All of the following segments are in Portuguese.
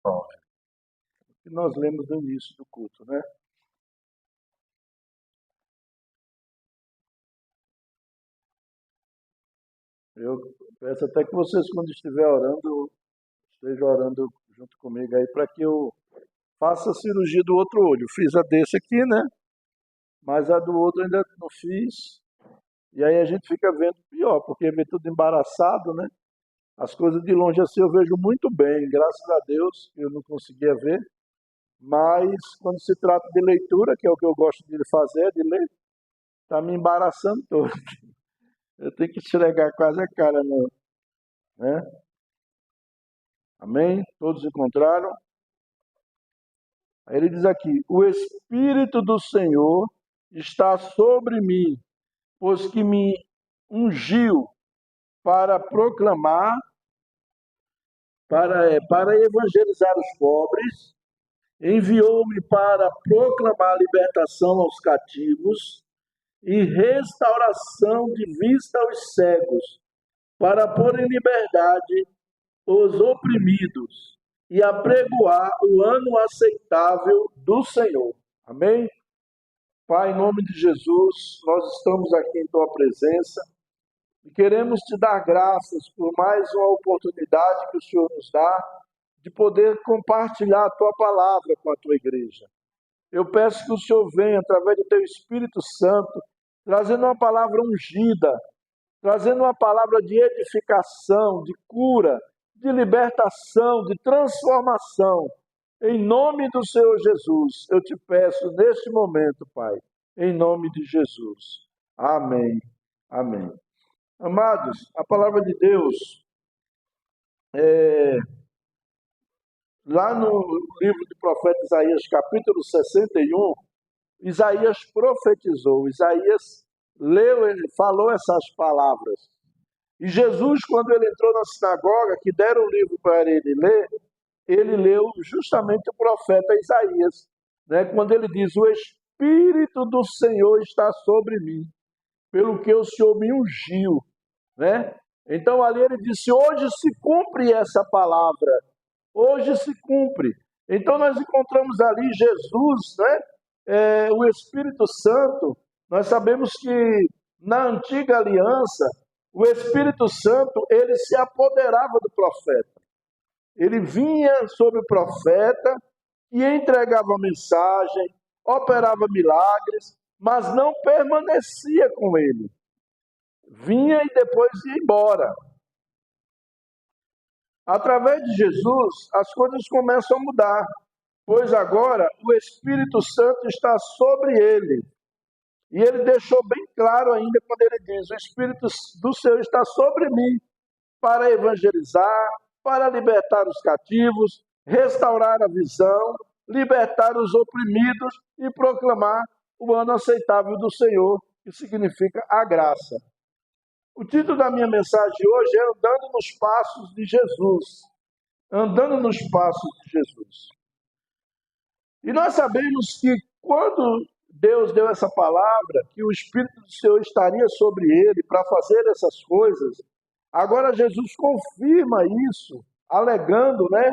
19, que nós lemos no início do culto, né? Eu peço até que vocês, quando estiver orando, estejam orando junto comigo aí, para que eu faça a cirurgia do outro olho. Fiz a desse aqui, né? Mas a do outro ainda não fiz. E aí a gente fica vendo pior, porque vê tudo embaraçado, né? As coisas de longe assim eu vejo muito bem, graças a Deus, eu não conseguia ver. Mas quando se trata de leitura, que é o que eu gosto de fazer, de ler, tá me embaraçando todo. Eu tenho que esfregar quase a cara, né? Amém? Todos encontraram? Aí ele diz aqui: o Espírito do Senhor está sobre mim, pois que me ungiu para proclamar, para evangelizar os pobres, enviou-me para proclamar libertação aos cativos e restauração de vista aos cegos, para pôr em liberdade os oprimidos e apregoar o ano aceitável do Senhor. Amém? Pai, em nome de Jesus, nós estamos aqui em Tua presença e queremos Te dar graças por mais uma oportunidade que o Senhor nos dá de poder compartilhar a Tua palavra com a Tua igreja. Eu peço que o Senhor venha, através do Teu Espírito Santo, trazendo uma palavra ungida, trazendo uma palavra de edificação, de cura, de libertação, de transformação. Em nome do Senhor Jesus, eu te peço neste momento, Pai, em nome de Jesus. Amém. Amém. Amados, a palavra de Deus, lá no livro do profeta Isaías, capítulo 61, Isaías profetizou, Isaías leu, ele falou essas palavras. E Jesus, quando ele entrou na sinagoga, que deram o livro para ele ler, ele leu justamente o profeta Isaías, né? Quando ele diz: o Espírito do Senhor está sobre mim, pelo que o Senhor me ungiu, né? Então ali ele disse: hoje se cumpre essa palavra, hoje se cumpre. Então nós encontramos ali Jesus, né? O Espírito Santo. Nós sabemos que na antiga aliança o Espírito Santo ele se apoderava do profeta. Ele vinha sobre o profeta e entregava a mensagem, operava milagres, mas não permanecia com ele. Vinha e depois ia embora. Através de Jesus, as coisas começam a mudar, pois agora o Espírito Santo está sobre ele. E ele deixou bem claro ainda quando ele diz: o Espírito do Senhor está sobre mim para evangelizar, para libertar os cativos, restaurar a visão, libertar os oprimidos e proclamar o ano aceitável do Senhor, que significa a graça. O título da minha mensagem hoje é Andando nos Passos de Jesus. Andando nos Passos de Jesus. E nós sabemos que quando Deus deu essa palavra, que o Espírito do Senhor estaria sobre ele para fazer essas coisas, agora Jesus confirma isso, alegando, né,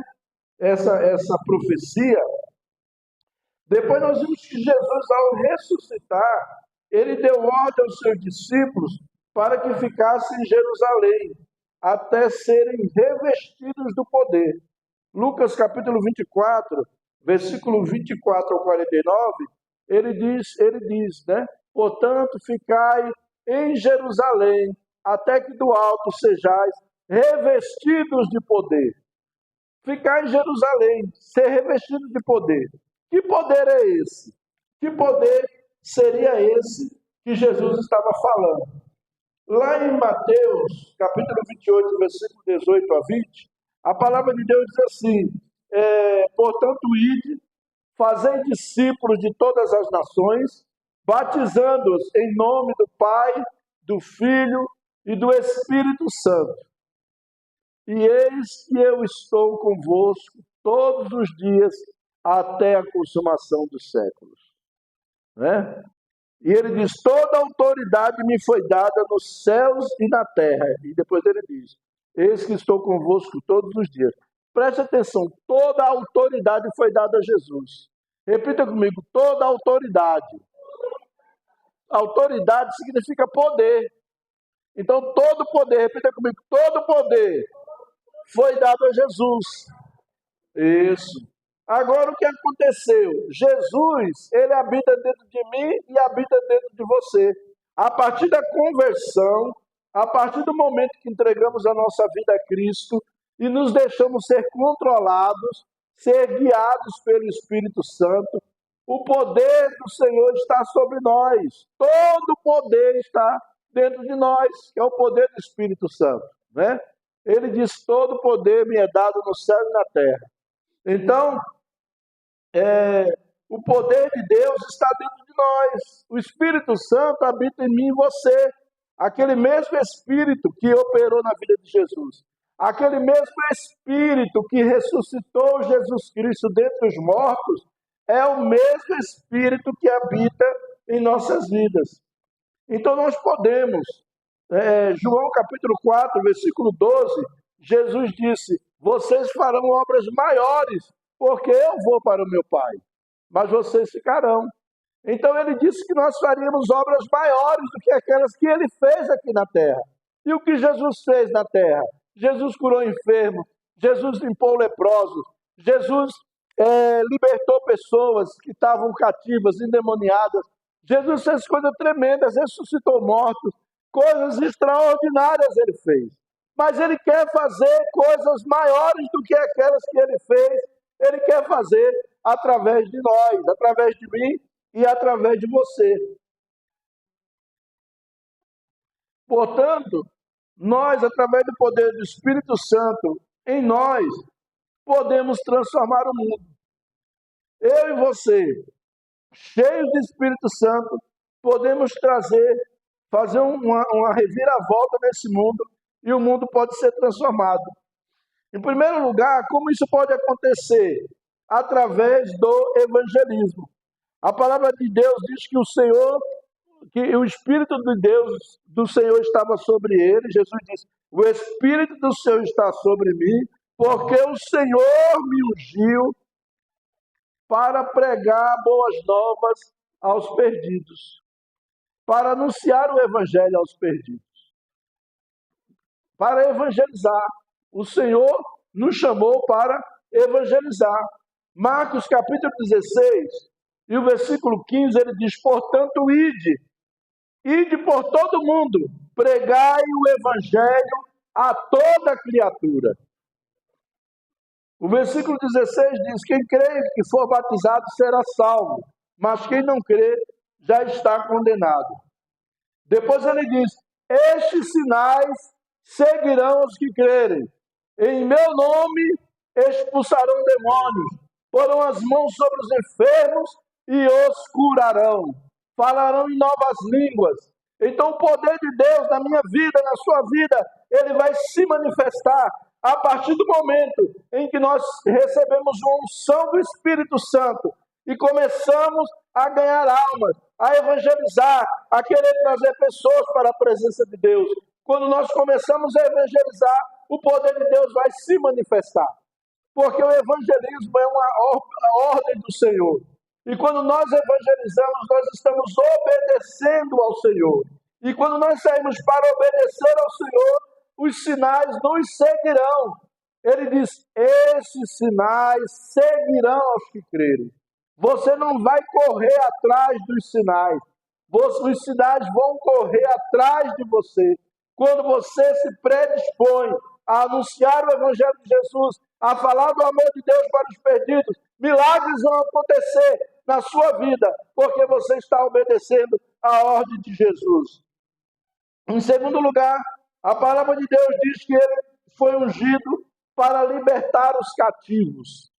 essa profecia. Depois nós vimos que Jesus, ao ressuscitar, ele deu ordem aos seus discípulos para que ficassem em Jerusalém, até serem revestidos do poder. Lucas capítulo 24, versículo 24 ao 49, ele diz, né? Portanto, ficai em Jerusalém, até que do alto sejais revestidos de poder. Ficar em Jerusalém, ser revestido de poder. Que poder é esse? Que poder seria esse que Jesus estava falando? Lá em Mateus, capítulo 28, versículo 18 a 20, a palavra de Deus diz assim: portanto, ide, fazei discípulos de todas as nações, batizando-os em nome do Pai, do Filho e do Espírito Santo. E eis que eu estou convosco todos os dias até a consumação dos séculos. Né? E ele diz: toda autoridade me foi dada nos céus e na terra. E depois ele diz: eis que estou convosco todos os dias. Preste atenção, toda a autoridade foi dada a Jesus. Repita comigo, toda a autoridade. Autoridade significa poder. Então, todo poder, repita comigo, todo poder foi dado a Jesus. Isso. Agora, o que aconteceu? Jesus, ele habita dentro de mim e habita dentro de você. A partir da conversão, a partir do momento que entregamos a nossa vida a Cristo e nos deixamos ser controlados, ser guiados pelo Espírito Santo, o poder do Senhor está sobre nós. Todo o poder está dentro de nós, que é o poder do Espírito Santo, né? Ele diz, todo poder me é dado no céu e na terra. Então, o poder de Deus está dentro de nós. O Espírito Santo habita em mim e você. Aquele mesmo Espírito que operou na vida de Jesus. Aquele mesmo Espírito que ressuscitou Jesus Cristo dentre os mortos, é o mesmo Espírito que habita em nossas vidas. Então nós podemos, João capítulo 4, versículo 12, Jesus disse, vocês farão obras maiores, porque eu vou para o meu Pai, mas vocês ficarão. Então ele disse que nós faríamos obras maiores do que aquelas que ele fez aqui na terra. E o que Jesus fez na terra? Jesus curou enfermos, Jesus limpou leprosos, Jesus libertou pessoas que estavam cativas, endemoniadas. Jesus fez coisas tremendas, ressuscitou mortos, coisas extraordinárias ele fez. Mas ele quer fazer coisas maiores do que aquelas que ele fez. Ele quer fazer através de nós, através de mim e através de você. Portanto, nós, através do poder do Espírito Santo, em nós, podemos transformar o mundo. Eu e você, cheios do Espírito Santo, podemos fazer uma reviravolta nesse mundo e o mundo pode ser transformado. Em primeiro lugar, como isso pode acontecer? Através do evangelismo. A palavra de Deus diz que o Espírito de Deus, do Senhor estava sobre ele. Jesus disse, o Espírito do Senhor está sobre mim, porque o Senhor me ungiu para pregar boas novas aos perdidos, para anunciar o evangelho aos perdidos, para evangelizar. O Senhor nos chamou para evangelizar. Marcos capítulo 16 e o versículo 15, ele diz, portanto, ide por todo mundo, pregai o evangelho a toda criatura. O versículo 16 diz, quem crê que for batizado será salvo, mas quem não crê já está condenado. Depois ele diz, estes sinais seguirão os que crerem. Em meu nome expulsarão demônios, porão as mãos sobre os enfermos e os curarão. Falarão em novas línguas. Então o poder de Deus na minha vida, na sua vida, ele vai se manifestar a partir do momento em que nós recebemos uma unção do Espírito Santo e começamos a ganhar almas, a evangelizar, a querer trazer pessoas para a presença de Deus. Quando nós começamos a evangelizar, o poder de Deus vai se manifestar. Porque o evangelismo é uma ordem do Senhor. E quando nós evangelizamos, nós estamos obedecendo ao Senhor. E quando nós saímos para obedecer ao Senhor, os sinais nos seguirão. Ele diz, esses sinais seguirão aos que crerem. Você não vai correr atrás dos sinais. Os sinais vão correr atrás de você. Quando você se predispõe a anunciar o Evangelho de Jesus, a falar do amor de Deus para os perdidos, milagres vão acontecer na sua vida, porque você está obedecendo a ordem de Jesus. Em segundo lugar, a palavra de Deus diz que ele foi ungido para libertar os cativos.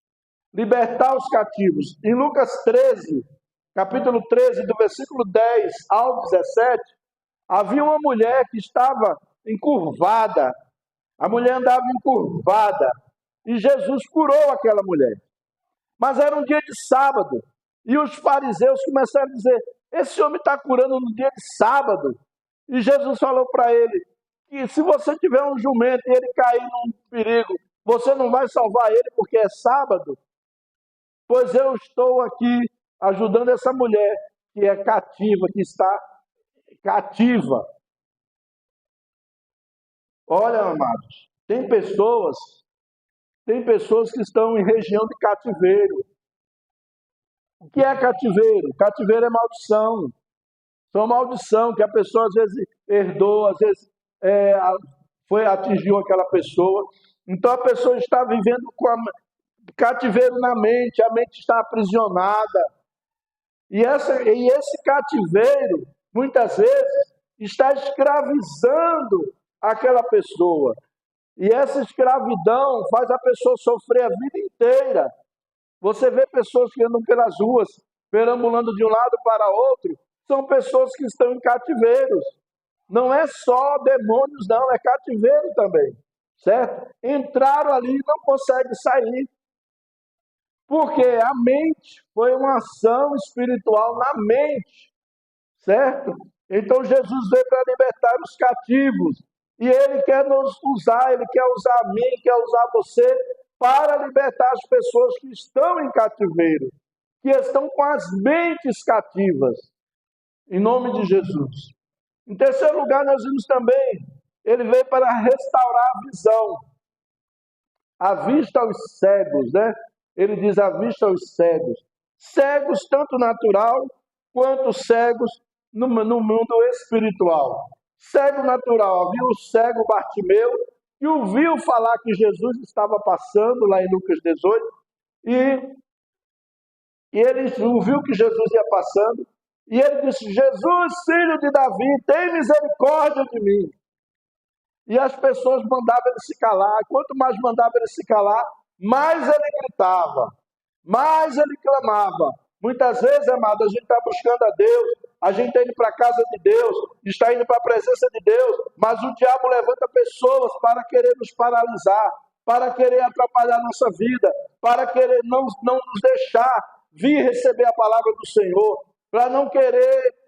Libertar os cativos. Em Lucas 13, capítulo 13, do versículo 10 ao 17, havia uma mulher que estava encurvada. A mulher andava encurvada. E Jesus curou aquela mulher. Mas era um dia de sábado. E os fariseus começaram a dizer, esse homem está curando no dia de sábado. E Jesus falou para ele, que se você tiver um jumento e ele cair num perigo, Você não vai salvar ele porque é sábado? Pois eu estou aqui ajudando essa mulher que é cativa, que está cativa. Olha, amados, tem pessoas que estão em região de cativeiro. O que é cativeiro? Cativeiro é maldição. São maldição que a pessoa às vezes herdou, às vezes atingiu aquela pessoa. Então a pessoa está vivendo com cativeiro na mente, a mente está aprisionada. E esse cativeiro, muitas vezes, está escravizando aquela pessoa. E essa escravidão faz a pessoa sofrer a vida inteira. Você vê pessoas que andam pelas ruas, perambulando de um lado para outro, são pessoas que estão em cativeiros. Não é só demônios, não, é cativeiro também, certo? Entraram ali e não conseguem sair. Porque a mente foi uma ação espiritual na mente, certo? Então Jesus veio para libertar os cativos. E Ele quer nos usar, Ele quer usar a mim, quer usar você para libertar as pessoas que estão em cativeiro, que estão com as mentes cativas, em nome de Jesus. Em terceiro lugar, nós vimos também, Ele veio para restaurar a visão. A vista aos cegos, né? Ele diz a vista aos cegos. Cegos tanto natural, quanto cegos no mundo espiritual. Cego natural, viu o cego Bartimeu, que ouviu falar que Jesus estava passando, lá em Lucas 18, e ele ouviu que Jesus ia passando, e ele disse, Jesus, filho de Davi, tem misericórdia de mim. E as pessoas mandavam ele se calar. Quanto mais mandavam ele se calar, mais ele gritava, mais ele clamava. Muitas vezes, amado, a gente está buscando a Deus, a gente está indo para a casa de Deus, está indo para a presença de Deus, mas o diabo levanta pessoas para querer nos paralisar, para querer atrapalhar nossa vida, para querer não nos deixar vir receber a palavra do Senhor,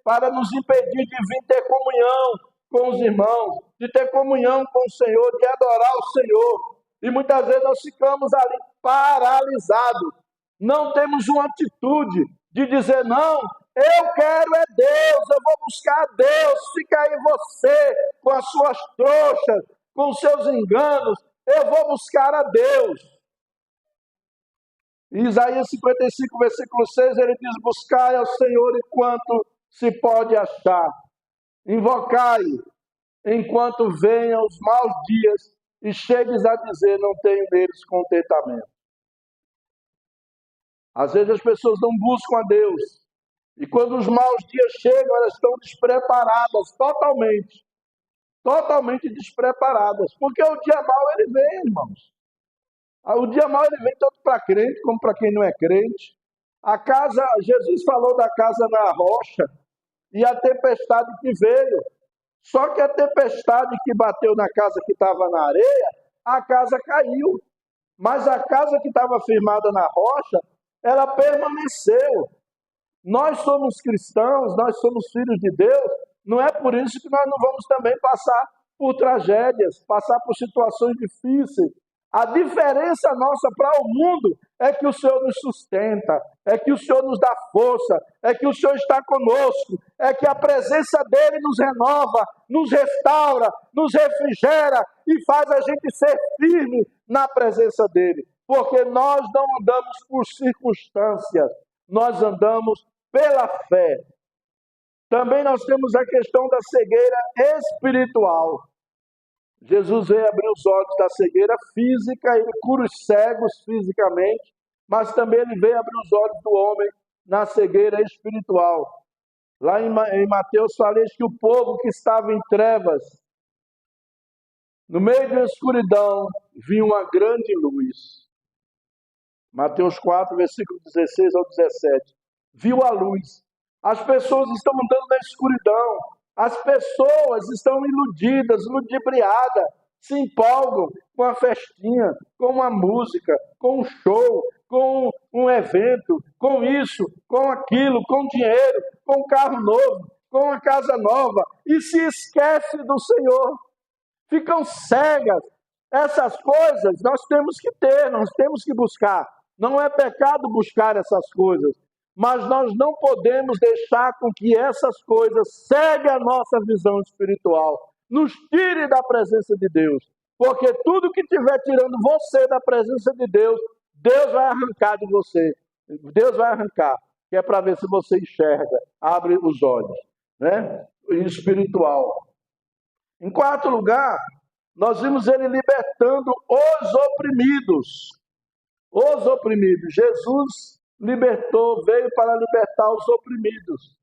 para nos impedir de vir ter comunhão com os irmãos, de ter comunhão com o Senhor, de adorar o Senhor. E muitas vezes nós ficamos ali paralisados. Não temos uma atitude de dizer, não, eu quero é Deus, eu vou buscar Deus, fica aí você com as suas trouxas, com os seus enganos, eu vou buscar a Deus. Em Isaías 55, versículo 6, ele diz, buscai ao Senhor enquanto se pode achar, invocai enquanto venham os maus dias e chegues a dizer, não tenho neles contentamento. Às vezes as pessoas não buscam a Deus, e quando os maus dias chegam, elas estão despreparadas, totalmente despreparadas, porque o dia mau ele vem, irmãos. O dia mau ele vem tanto para crente como para quem não é crente. Jesus falou da casa na rocha e a tempestade que veio. Só que a tempestade que bateu na casa que estava na areia, a casa caiu. Mas a casa que estava firmada na rocha, ela permaneceu. Nós somos cristãos, nós somos filhos de Deus, não é por isso que nós não vamos também passar por tragédias, passar por situações difíceis. A diferença nossa para o mundo é que o Senhor nos sustenta, é que o Senhor nos dá força, é que o Senhor está conosco, é que a presença dEle nos renova, nos restaura, nos refrigera e faz a gente ser firme na presença dEle. Porque nós não andamos por circunstâncias, nós andamos pela fé. Também nós temos a questão da cegueira espiritual. Jesus veio abrir os olhos da cegueira física, ele cura os cegos fisicamente, mas também ele veio abrir os olhos do homem na cegueira espiritual. Lá em Mateus falei que o povo que estava em trevas, no meio da escuridão, viu uma grande luz. Mateus 4, versículo 16 ao 17. Viu a luz. As pessoas estão andando na escuridão. As pessoas estão iludidas, ludibriadas, se empolgam com a festinha, com uma música, com um show, com um evento, com isso, com aquilo, com dinheiro, com um carro novo, com uma casa nova, e se esquece do Senhor. Ficam cegas, Essas coisas nós temos que ter, nós temos que buscar. Não é pecado buscar essas coisas, mas nós não podemos deixar com que essas coisas ceguem a nossa visão espiritual, nos tire da presença de Deus, porque tudo que estiver tirando você da presença de Deus, Deus vai arrancar de você, Deus vai arrancar, que é para ver se você enxerga, abre os olhos, né? Espiritual. Em quarto lugar, nós vimos ele libertando os oprimidos. Os oprimidos. Jesus libertou, veio para libertar os oprimidos.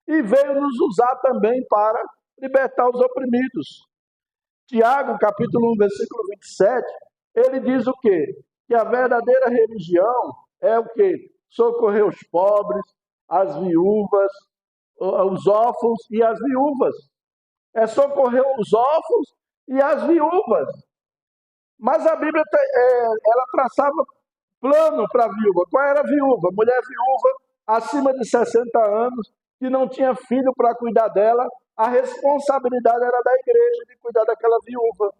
E veio nos usar também para libertar os oprimidos. Tiago, capítulo 1, versículo 27, ele diz o quê? Que a verdadeira religião é o quê? Socorrer os pobres, as viúvas, os órfãos e as viúvas. É socorrer os órfãos e as viúvas. Mas a Bíblia, ela traçava plano para a viúva. Qual era a viúva? Mulher viúva, acima de 60 anos, que não tinha filho para cuidar dela. A responsabilidade era da igreja de cuidar daquela viúva.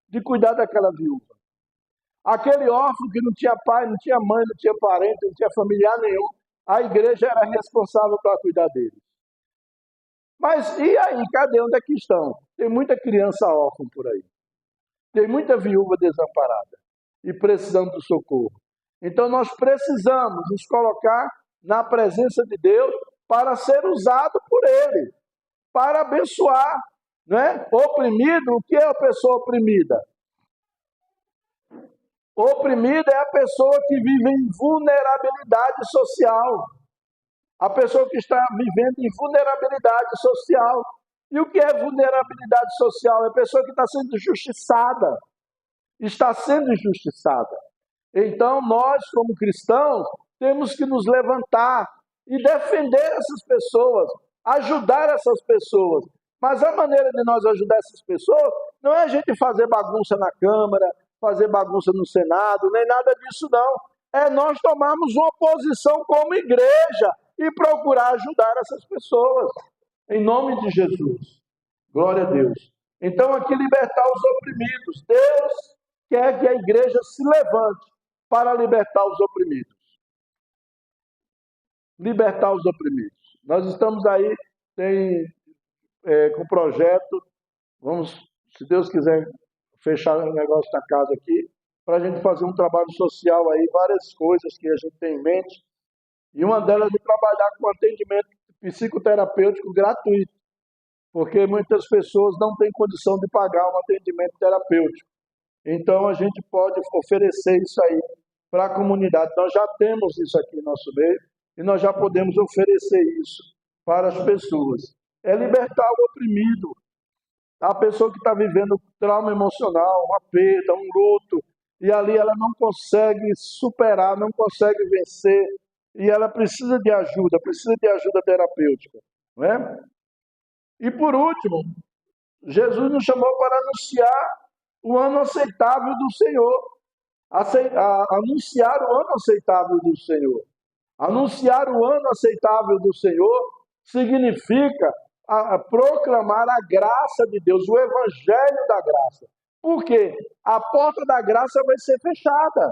De cuidar daquela viúva. Aquele órfão que não tinha pai, não tinha mãe, não tinha parente, não tinha familiar nenhum, a igreja era responsável para cuidar dele. Mas e aí, cadê? Onde é que estão? Tem muita criança órfã por aí. Tem muita viúva desamparada e precisando do socorro. Então nós precisamos nos colocar na presença de Deus para ser usado por Ele, para abençoar, né? Oprimido, o que é a pessoa oprimida? Oprimida é a pessoa que vive em vulnerabilidade social. A pessoa que está vivendo em vulnerabilidade social. E o que é vulnerabilidade social? É a pessoa que está sendo injustiçada. Está sendo injustiçada. Então, nós, como cristãos, temos que nos levantar e defender essas pessoas, ajudar essas pessoas. Mas a maneira de nós ajudar essas pessoas não é a gente fazer bagunça na Câmara, fazer bagunça no Senado, nem nada disso não. É nós tomarmos uma posição como igreja e procurar ajudar essas pessoas. Em nome de Jesus. Glória a Deus. Então, aqui libertar os oprimidos. Deus quer que a igreja se levante para libertar os oprimidos. Libertar os oprimidos. Nós estamos aí com o projeto, vamos, se Deus quiser, fechar o negócio da casa aqui, para a gente fazer um trabalho social aí, várias coisas que a gente tem em mente, e uma delas é trabalhar com atendimento psicoterapêutico gratuito, porque muitas pessoas não têm condição de pagar um atendimento terapêutico. Então a gente pode oferecer isso aí para a comunidade. Nós já temos isso aqui no nosso meio e nós já podemos oferecer isso para as pessoas. É libertar o oprimido, a pessoa que está vivendo trauma emocional, uma perda, um luto, e ali ela não consegue superar, não consegue vencer, e ela precisa de ajuda terapêutica, não é? E por último, Jesus nos chamou para anunciar o ano aceitável do Senhor. Anunciar o ano aceitável do Senhor. Anunciar o ano aceitável do Senhor significa proclamar a graça de Deus, o evangelho da graça. Por quê? A porta da graça vai ser fechada.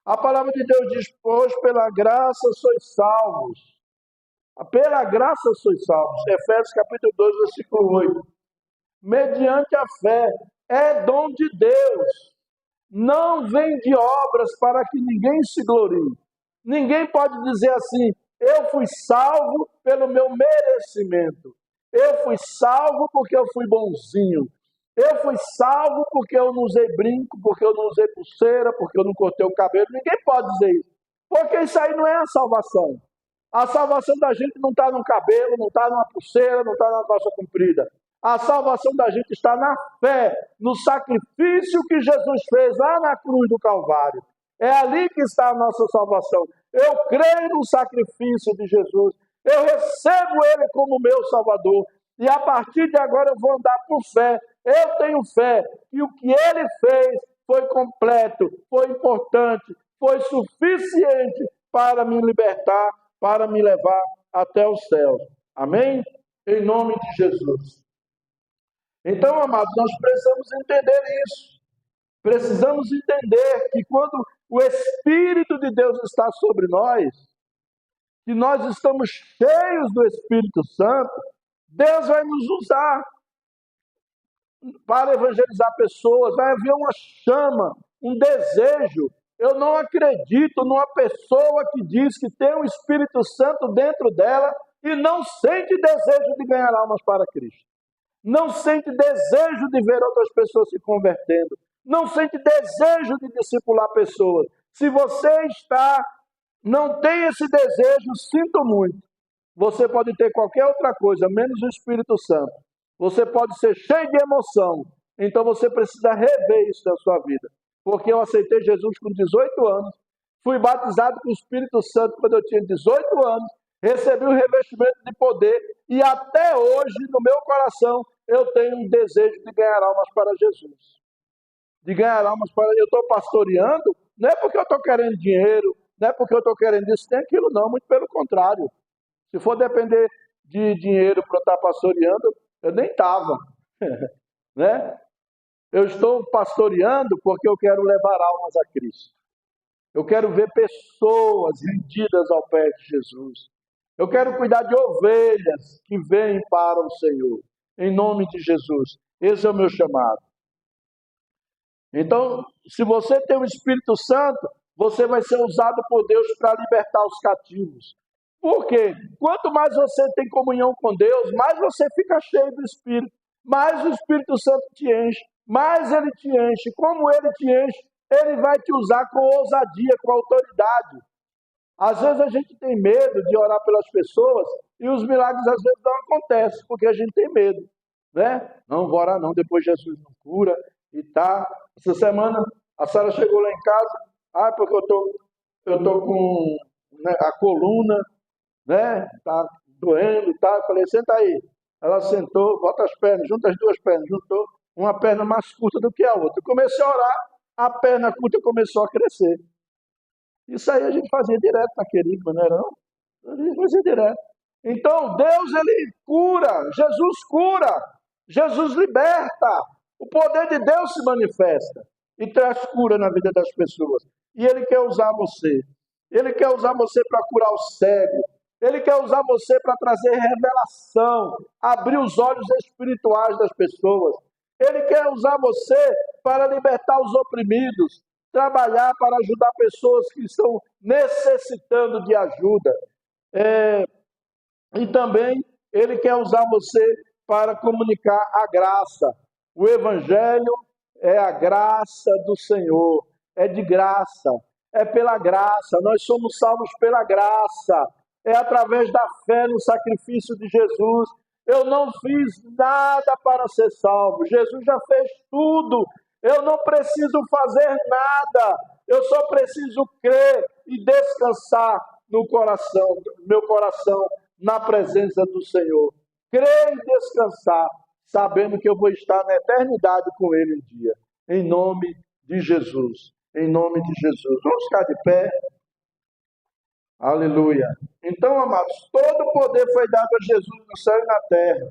A palavra de Deus diz, pois pela graça sois salvos. Pela graça sois salvos. Efésios capítulo 2, versículo 8. Mediante a fé, é dom de Deus. Não vem de obras para que ninguém se glorie. Ninguém pode dizer assim, eu fui salvo pelo meu merecimento. Eu fui salvo porque eu fui bonzinho. Eu fui salvo porque eu não usei brinco, porque eu não usei pulseira, porque eu não cortei o cabelo. Ninguém pode dizer isso. Porque isso aí não é a salvação. A salvação da gente não está no cabelo, não está numa pulseira, não está na calça comprida. A salvação da gente está na fé, no sacrifício que Jesus fez lá na cruz do Calvário. É ali que está a nossa salvação. Eu creio no sacrifício de Jesus. Eu recebo Ele como meu Salvador. E a partir de agora eu vou andar por fé. Eu tenho fé que o que Ele fez foi completo, foi importante, foi suficiente para me libertar, para me levar até os céus. Amém? Em nome de Jesus. Então, amados, nós precisamos entender isso. Precisamos entender que quando o Espírito de Deus está sobre nós, que nós estamos cheios do Espírito Santo, Deus vai nos usar para evangelizar pessoas, vai haver uma chama, um desejo. Eu não acredito numa pessoa que diz que tem o Espírito Santo dentro dela e não sente desejo de ganhar almas para Cristo. Não sente desejo de ver outras pessoas se convertendo. Não sente desejo de discipular pessoas. Se você não tem esse desejo, sinto muito. Você pode ter qualquer outra coisa, menos o Espírito Santo. Você pode ser cheio de emoção. Então você precisa rever isso na sua vida. Porque eu aceitei Jesus com 18 anos. Fui batizado com o Espírito Santo quando eu tinha 18 anos. Recebi o revestimento de poder. E até hoje, no meu coração, eu tenho um desejo de ganhar almas para Jesus. De ganhar almas para... Eu estou pastoreando, não é porque eu estou querendo dinheiro, não é porque eu estou querendo isso, tem aquilo não, muito pelo contrário. Se for depender de dinheiro para eu estar pastoreando, eu nem estava. Né? Eu estou pastoreando porque eu quero levar almas a Cristo. Eu quero ver pessoas rendidas ao pé de Jesus. Eu quero cuidar de ovelhas que vêm para o Senhor. Em nome de Jesus. Esse é o meu chamado. Então, se você tem o Espírito Santo, você vai ser usado por Deus para libertar os cativos. Por quê? Quanto mais você tem comunhão com Deus, mais você fica cheio do Espírito. Mais o Espírito Santo te enche. Mais ele te enche. Como ele te enche, ele vai te usar com ousadia, com autoridade. Às vezes a gente tem medo de orar pelas pessoas e os milagres às vezes não acontecem, porque a gente tem medo. Né? Não vou orar não, depois Jesus não cura e tá. Essa semana a Sara chegou lá em casa, porque eu tô com, né, a coluna, né? Tá doendo, tá? Eu falei, senta aí. Ela sentou, bota as pernas, junta as duas pernas, juntou uma perna mais curta do que a outra. Eu comecei a orar, a perna curta começou a crescer. Isso aí a gente fazia direto na querigma, não era não? A gente fazia direto. Então, Deus, ele cura, Jesus liberta. O poder de Deus se manifesta e traz cura na vida das pessoas. E ele quer usar você. Ele quer usar você para curar o cego. Ele quer usar você para trazer revelação, abrir os olhos espirituais das pessoas. Ele quer usar você para libertar os oprimidos, trabalhar para ajudar pessoas que estão necessitando de ajuda. E também ele quer usar você para comunicar a graça. O Evangelho é a graça do Senhor, é de graça, é pela graça, nós somos salvos pela graça, é através da fé no sacrifício de Jesus. Eu não fiz nada para ser salvo, Jesus já fez tudo, eu não preciso fazer nada, eu só preciso crer e descansar no meu coração, na presença do Senhor. Crer e descansar, sabendo que eu vou estar na eternidade com Ele um dia. Em nome de Jesus. Em nome de Jesus. Vamos ficar de pé. Aleluia. Então, amados, todo o poder foi dado a Jesus no céu e na terra.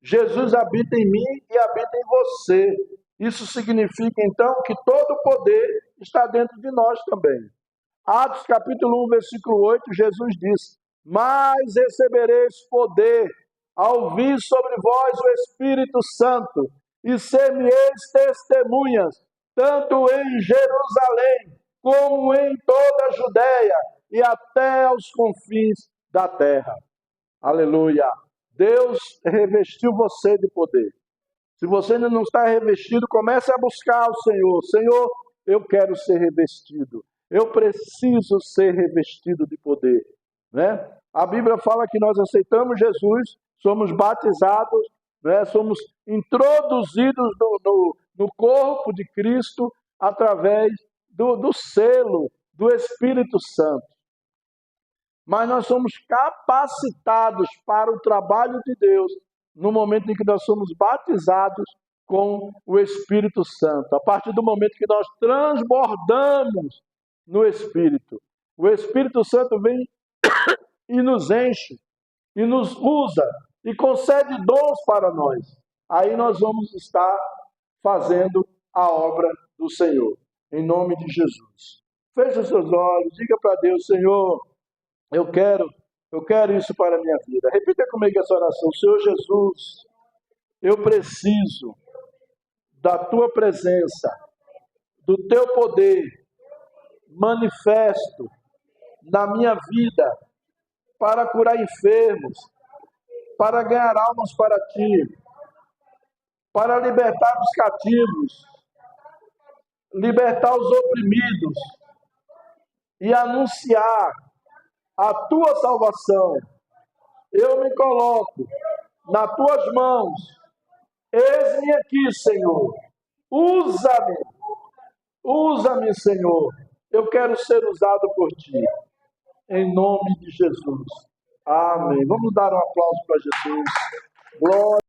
Jesus habita em mim e habita em você. Isso significa, então, que todo o poder está dentro de nós também. Atos capítulo 1, versículo 8, Jesus disse: mas recebereis poder ao vir sobre vós o Espírito Santo, e ser-me-eis testemunhas, tanto em Jerusalém, como em toda a Judéia, e até aos confins da terra. Aleluia! Deus revestiu você de poder. Se você ainda não está revestido, comece a buscar o Senhor. Senhor, eu quero ser revestido. Eu preciso ser revestido de poder. Né? A Bíblia fala que nós aceitamos Jesus, somos batizados, né? Somos introduzidos no corpo de Cristo através do selo do Espírito Santo. Mas nós somos capacitados para o trabalho de Deus no momento em que nós somos batizados com o Espírito Santo. A partir do momento que nós transbordamos no Espírito. O Espírito Santo vem e nos enche, e nos usa, e concede dons para nós. Aí nós vamos estar fazendo a obra do Senhor, em nome de Jesus. Feche os seus olhos, diga para Deus: Senhor, eu quero isso para a minha vida. Repita comigo essa oração: Senhor Jesus, eu preciso da tua presença, do teu poder manifesto na minha vida para curar enfermos, para ganhar almas para ti, para libertar os cativos, libertar os oprimidos e anunciar a tua salvação. Eu me coloco nas tuas mãos. Eis-me aqui, Senhor. Usa-me, Senhor. Eu quero ser usado por ti. Em nome de Jesus. Amém. Vamos dar um aplauso para Jesus. Glória.